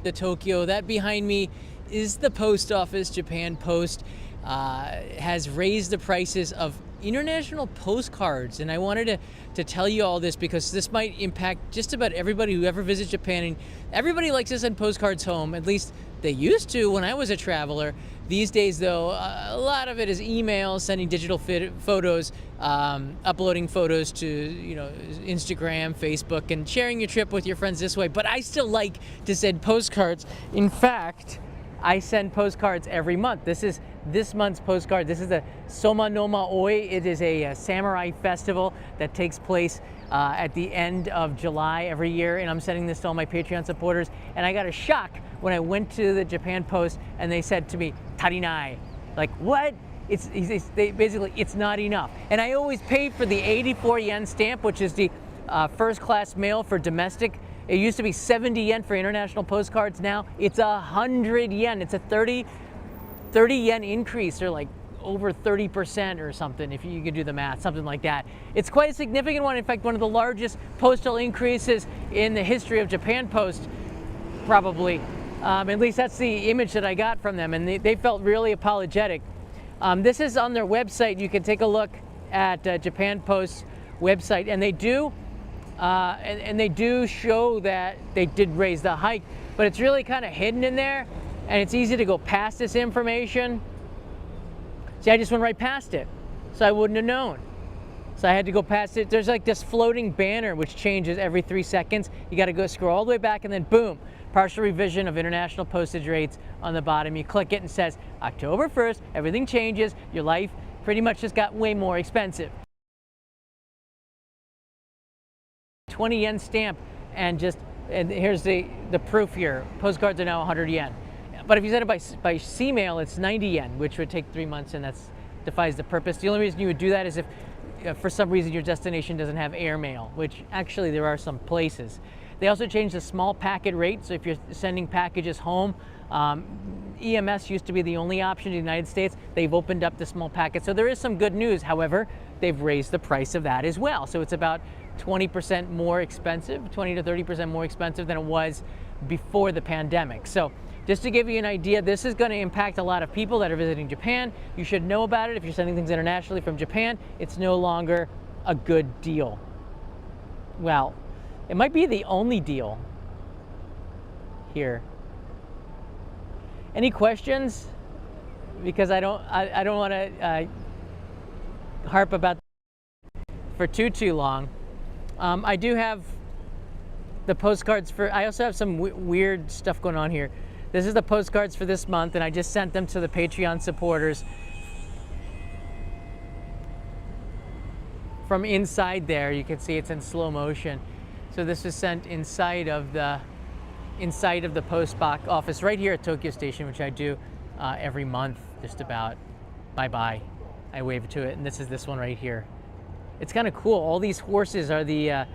the Tokyo. That behind me is the post office. Japan Post has raised the prices of international postcards, and I wanted to tell you all this because this might impact just about everybody who ever visits Japan, and everybody likes to send postcards home. At least they used to when I was a traveler. These days, though, a lot of it is email, sending digital photos, uploading photos to Instagram, Facebook, and sharing your trip with your friends this way. But I still like to send postcards. In fact, I send postcards every month. This is this month's postcard. This is the Soma no Maoi. It is a samurai festival that takes place at the end of July every year, and I'm sending this to all my Patreon supporters. And I got a shock when I went to the Japan Post and they said to me, "Tarinai." Like, what? Basically, it's not enough. And I always pay for the 84 yen stamp, which is the first class mail for domestic. It used to be 70 yen for international postcards. Now it's 100 yen. It's a 30 yen increase, or like over 30% or something, if you could do the math, something like that. It's quite a significant one. In fact, one of the largest postal increases in the history of Japan Post, probably. At least that's the image that I got from them, and they felt really apologetic. This is on their website. You can take a look at Japan Post's website, and they do and they do show that they did raise the hike, but it's really kind of hidden in there, and it's easy to go past this information. See, I just went right past it, so I wouldn't have known. So I had to go past it. There's like this floating banner which changes every 3 seconds. You got to go scroll all the way back, and then boom, partial revision of international postage rates on the bottom. You click it and it says October 1st, everything changes. Your life pretty much just got way more expensive. 20 yen stamp, and here's the proof here. Postcards are now 100 yen. But if you send it by sea mail, it's 90 yen, which would take 3 months, and that defies the purpose. The only reason you would do that is if for some reason your destination doesn't have air mail, which actually there are some places. They also changed the small packet rate, so if you're sending packages home, EMS used to be the only option in the United States. They've opened up the small packet, so there is some good news. However, they've raised the price of that as well. So it's about 20% more expensive, 20 to 30% more expensive than it was before the pandemic. So just to give you an idea, this is going to impact a lot of people that are visiting Japan. You should know about it. If you're sending things internationally from Japan, it's no longer a good deal. Well, it might be the only deal here. Any questions? Because I don't want to harp about for too long. I do have the postcards for, I also have some weird stuff going on here. This is the postcards for this month, and I just sent them to the Patreon supporters. From inside there, you can see it's in slow motion. So this was sent inside of the post box office right here at Tokyo Station, which I do every month, just about. Bye-bye. I wave to it, and this is this one right here. It's kind of cool. All these horses are the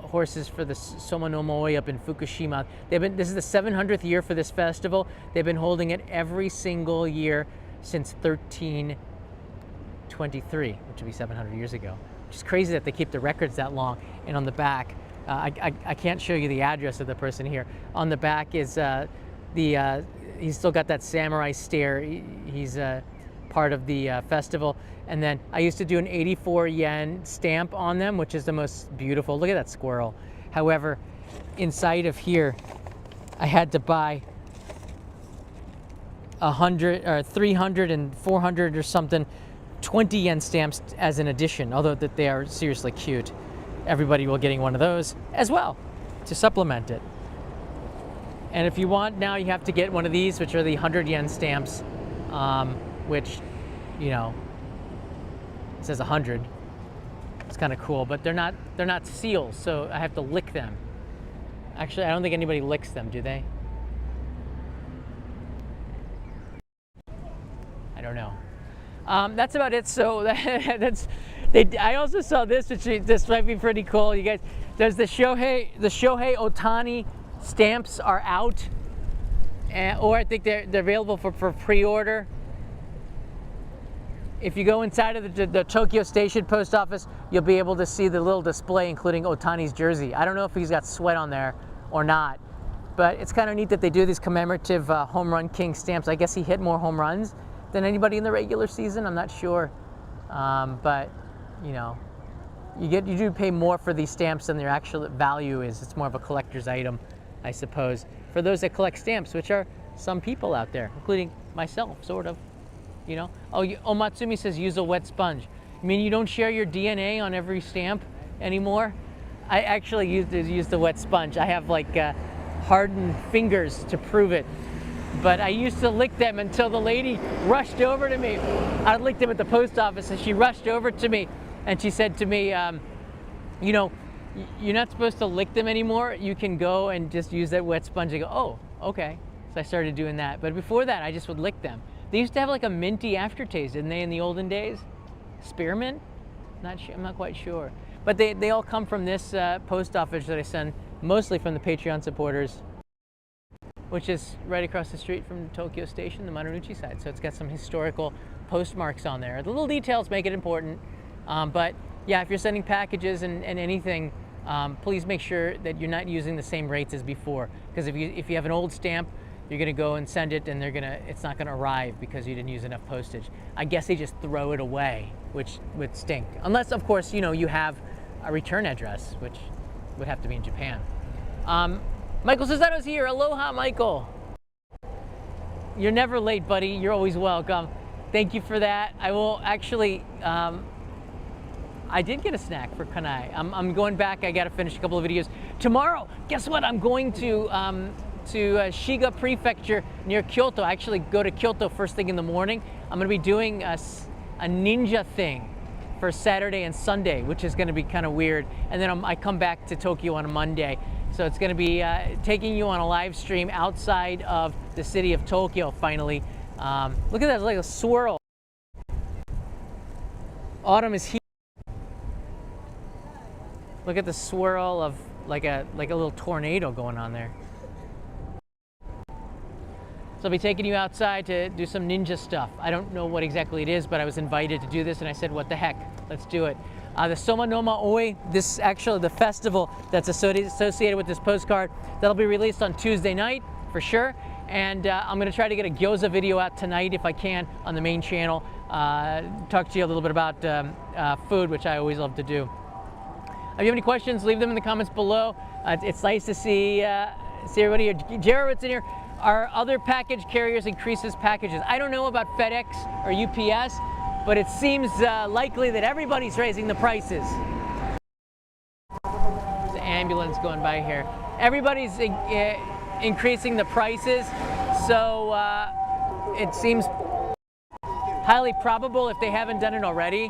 horses for the Soma no Maoi up in Fukushima. This is the 700th year for this festival. They've been holding it every single year since 1323, which would be 700 years ago. Which is crazy that they keep the records that long. And on the back, I can't show you the address of the person here. On the back is he's still got that samurai stare. He's part of the festival. And then I used to do an 84 yen stamp on them, which is the most beautiful. Look at that squirrel. However, inside of here, I had to buy 100 or 300 and 400 or something 20 yen stamps as an addition, although that they are seriously cute. Everybody will getting one of those as well to supplement it. And if you want, now you have to get one of these, which are the 100 yen stamps, which, you know, it says 100. It's kind of cool, but they're not seals, so I have to lick them. Actually, I don't think anybody licks them, do they? I don't know. That's about it. So I also saw this, which this might be pretty cool. You guys, there's the Shohei Ohtani stamps are out, or I think they're available for pre-order. If you go inside of the Tokyo Station post office, you'll be able to see the little display, including Ohtani's jersey. I don't know if he's got sweat on there or not, But it's kind of neat that they do these commemorative home run king stamps. I guess he hit more home runs than anybody in the regular season. I'm not sure, but you know, you do pay more for these stamps than their actual value is. It's more of a collector's item, I suppose, for those that collect stamps, which are some people out there, including myself, sort of. You know. Oh, Matsumi says use a wet sponge. I mean, you don't share your DNA on every stamp anymore. I actually use the wet sponge. I have like hardened fingers to prove it. But I used to lick them until the lady rushed over to me. I licked them at the post office, and she rushed over to me, and she said to me, you know, you're not supposed to lick them anymore. You can go and just use that wet sponge. I go, oh, okay. So I started doing that. But before that, I just would lick them. They used to have like a minty aftertaste, didn't they, in the olden days? Spearmint? Not sure. I'm not quite sure. But they all come from this post office that I send, mostly from the Patreon supporters, which is right across the street from Tokyo Station, the Marunouchi side. So it's got some historical postmarks on there. The little details make it important. But yeah, if you're sending packages and anything, please make sure that you're not using the same rates as before. Because if you have an old stamp, you're gonna go and send it, and it's not gonna arrive because you didn't use enough postage. I guess they just throw it away, which would stink. Unless, of course, you know, you have a return address, which would have to be in Japan. Michael Cesaro's here. Aloha, Michael. You're never late, buddy. You're always welcome. Thank you for that. I will actually, I did get a snack for Kanai. I'm going back. I got to finish a couple of videos. Tomorrow, guess what? I'm going to Shiga Prefecture near Kyoto. I actually go to Kyoto first thing in the morning. I'm going to be doing a ninja thing for Saturday and Sunday, which is going to be kind of weird. And then I come back to Tokyo on a Monday. So it's going to be taking you on a live stream outside of the city of Tokyo, finally. Look at that, it's like a swirl. Autumn is here. Look at the swirl of like a little tornado going on there. So I'll be taking you outside to do some ninja stuff. I don't know what exactly it is, but I was invited to do this, and I said, what the heck, let's do it. The Soma Noma Oi, this actually the festival that's associated with this postcard, that'll be released on Tuesday night for sure. And I'm gonna try to get a gyoza video out tonight if I can on the main channel. Talk to you a little bit about food, which I always love to do. If you have any questions, leave them in the comments below. It's nice to see everybody here. Jared's in here. Are other package carriers increases packages? I don't know about FedEx or UPS, but it seems likely that everybody's raising the prices. There's an ambulance going by here. Everybody's increasing the prices, so it seems highly probable, if they haven't done it already,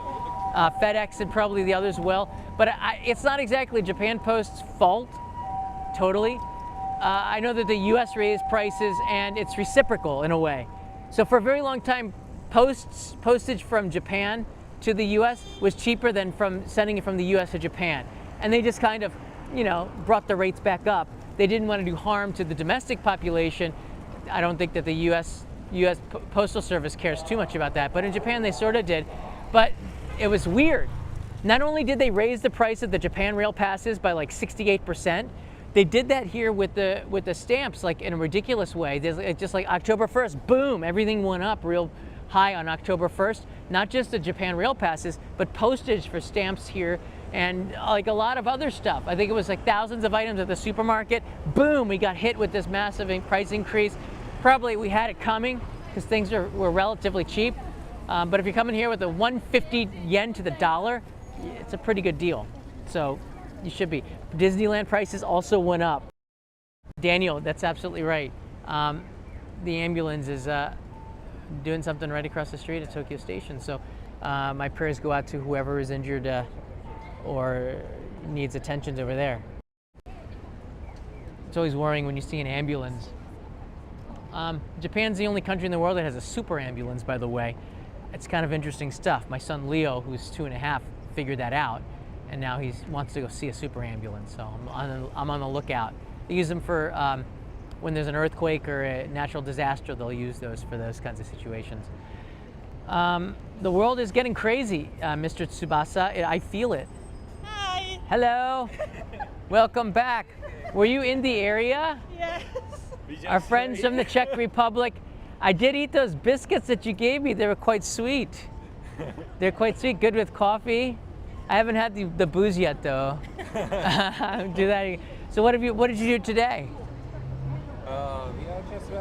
FedEx and probably the others will. But it's not exactly Japan Post's fault, totally. I know that the US raised prices, and it's reciprocal in a way. So for a very long time, postage from Japan to the US was cheaper than from sending it from the US to Japan. And they just kind of, you know, brought the rates back up. They didn't want to do harm to the domestic population. I don't think that the US Postal Service cares too much about that, but in Japan they sort of did. But it was weird. Not only did they raise the price of the Japan Rail passes by like 68%, they did that here with the stamps, like in a ridiculous way. It's just like October 1st, boom, everything went up real high on October 1st. Not just the Japan Rail passes, but postage for stamps here, and like a lot of other stuff. I think it was like thousands of items at the supermarket. Boom, we got hit with this massive price increase. Probably we had it coming because things were relatively cheap. But if you're coming here with a 150 yen to the dollar, it's a pretty good deal. So you should be. Disneyland prices also went up. Daniel, that's absolutely right. The ambulance is doing something right across the street at Tokyo Station. So my prayers go out to whoever is injured or needs attention over there. It's always worrying when you see an ambulance. Japan's the only country in the world that has a super ambulance, by the way. It's kind of interesting stuff. My son Leo, who's 2.5, figured that out, and now he wants to go see a super ambulance. So I'm on the lookout. They use them for when there's an earthquake or a natural disaster. They'll use those for those kinds of situations. The world is getting crazy, Mr. Tsubasa. I feel it. Hi. Hello. Welcome back. Were you in the area? Yes. Our friends from the Czech Republic. I did eat those biscuits that you gave me. They were quite sweet. They're quite sweet, good with coffee. I haven't had the booze yet though. Do that. So what did you do today? We are just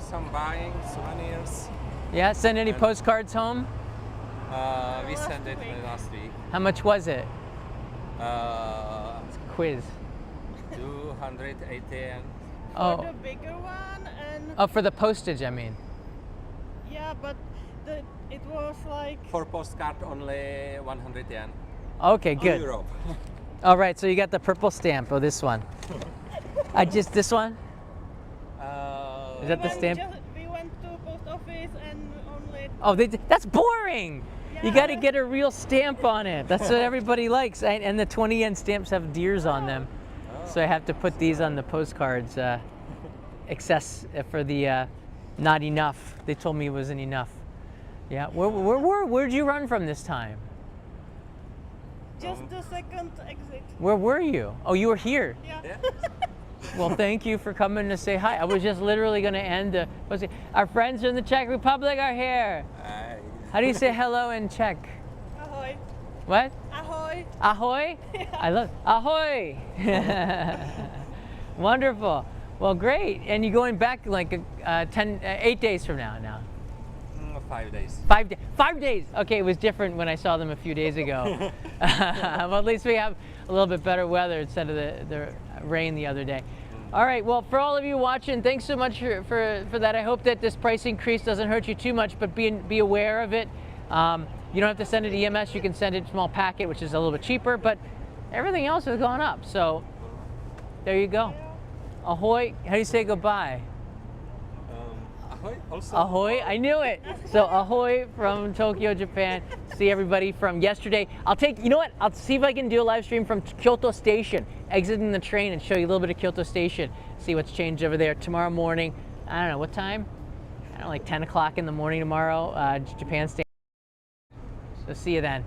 some buying souvenirs. Yeah, send any postcards home? We sent it last week. How much was it? Quiz. 280 yen. Oh. For the bigger one and Oh, for the postage, I mean. yeah, but it was like For postcard only 100 yen. Okay, good. Europe. All right, so you got the purple stamp. Oh, this one. This one? Is that the stamp? We went to post office and only Oh, that's boring. You got to get a real stamp on it. That's what everybody likes. And the 20 yen stamps have deers on them. So I have to put these on the postcards. Excess for the not enough. They told me it wasn't enough. Yeah. Where'd you run from this time? just the second exit. Where were you? Oh, you were here. Yeah. Well, thank you for coming to say hi. I was just literally going to end the. Our friends from the Czech Republic are here. How do you say hello in Czech? Ahoy. What? Ahoy. Ahoy? Yeah. I love ahoy. Wonderful. Well, great. And you're going back like 8 days from now. 5 days. 5 days. Okay, it was different when I saw them a few days ago. Well, at least we have a little bit better weather instead of the rain the other day. All right. Well, for all of you watching, thanks so much for that. I hope that this price increase doesn't hurt you too much, but be aware of it. You don't have to send it EMS. You can send it small packet, which is a little bit cheaper, but everything else has gone up. So there you go. Ahoy. How do you say goodbye? Ahoy. Also. Ahoy, I knew it. So ahoy from Tokyo, Japan. See everybody from yesterday. You know what? I'll see if I can do a live stream from Kyoto Station, exiting the train and show you a little bit of Kyoto Station. See what's changed over there tomorrow morning. I don't know, what time? I don't know, like 10 o'clock in the morning tomorrow, Japan Station. So see you then.